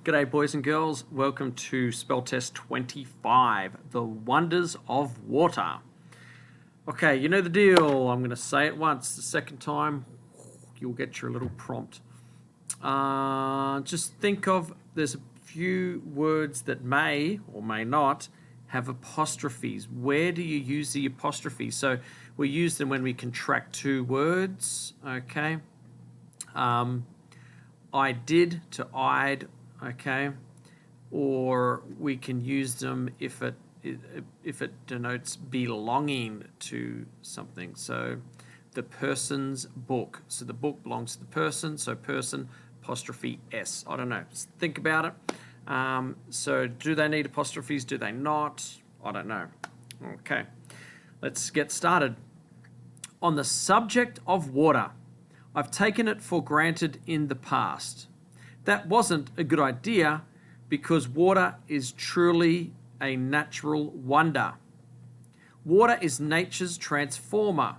G'day boys and girls, welcome to Spell Test 25, The Wonders of Water. Okay, you know the deal. I'm going to say it once. The second time, you'll get your little prompt. Just think of, there's a few words that may or may not have apostrophes. Where do you use the apostrophes? So we use them when we contract two words, okay? I did to I'd, okay? Or we can use them if it denotes belonging to something. So the person's book. So the book belongs to the person, so person apostrophe S. I don't know. Just think about it. So do they need apostrophes? Do they not? I don't know. Okay, let's get started. On the subject of water, I've taken it for granted in the past. That wasn't a good idea because water is truly a natural wonder. Water is nature's transformer.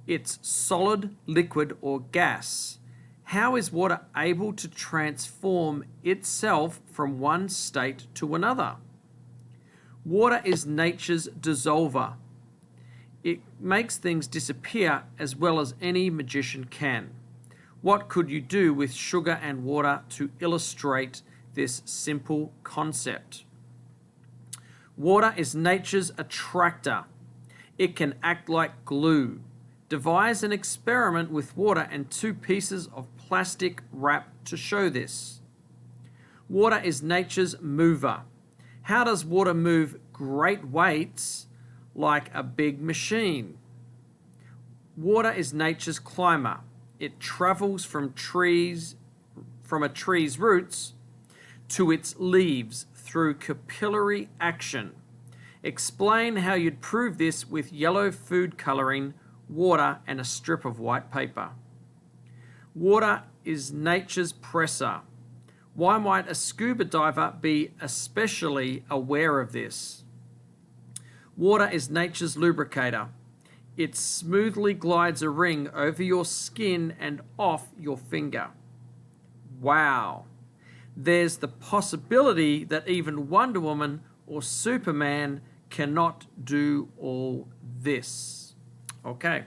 It's solid, liquid, or gas. How is water able to transform itself from one state to another? Water is nature's dissolver. It makes things disappear as well as any magician can. What could you do with sugar and water to illustrate this simple concept? Water is nature's attractor. It can act like glue. Devise an experiment with water and two pieces of plastic wrap to show this. Water is nature's mover. How does water move great weights like a big machine? Water is nature's climber. It travels from a tree's roots to its leaves through capillary action. Explain how you'd prove this with yellow food coloring, water, and a strip of white paper. Water is nature's presser. Why might a scuba diver be especially aware of this? Water is nature's lubricator. It smoothly glides a ring over your skin and off your finger. Wow. There's the possibility that even Wonder Woman or Superman cannot do all this. Okay.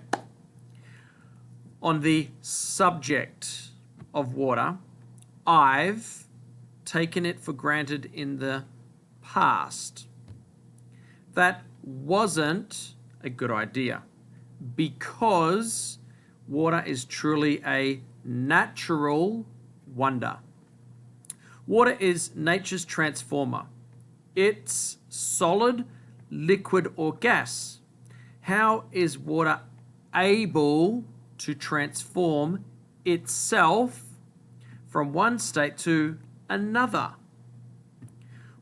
On the subject of water, I've taken it for granted in the past. That wasn't a good idea because water is truly a natural wonder. Water is nature's transformer. It's solid, liquid, or gas. How is water able to transform itself from one state to another?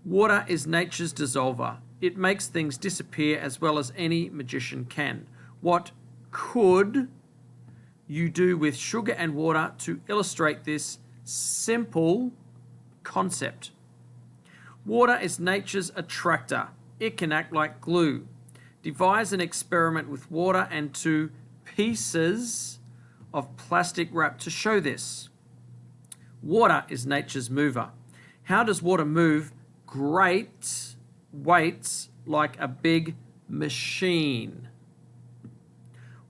Water is nature's dissolver. It makes things disappear as well as any magician can. What could you do with sugar and water to illustrate this simple concept? Water is nature's attractor. It can act like glue. Devise an experiment with water and two pieces of plastic wrap to show this. Water is nature's mover. How does water move great weights like a big machine?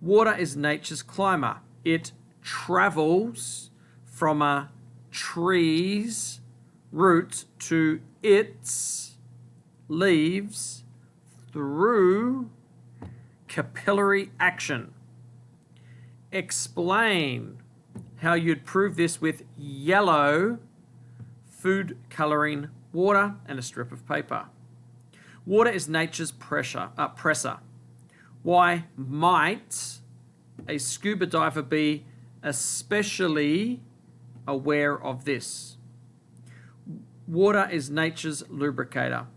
Water is nature's climber. It travels from a tree's roots to its leaves through capillary action. Explain how you'd prove this with yellow food coloring, water, and a strip of paper. Water is nature's presser. Why might a scuba diver be especially aware of this? Water is nature's lubricator.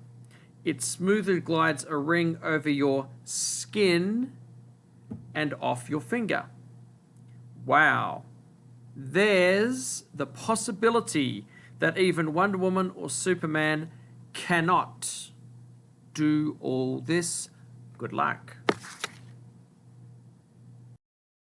It smoothly glides a ring over your skin and off your finger. Wow. There's the possibility that even Wonder Woman or Superman cannot do all this. Good luck.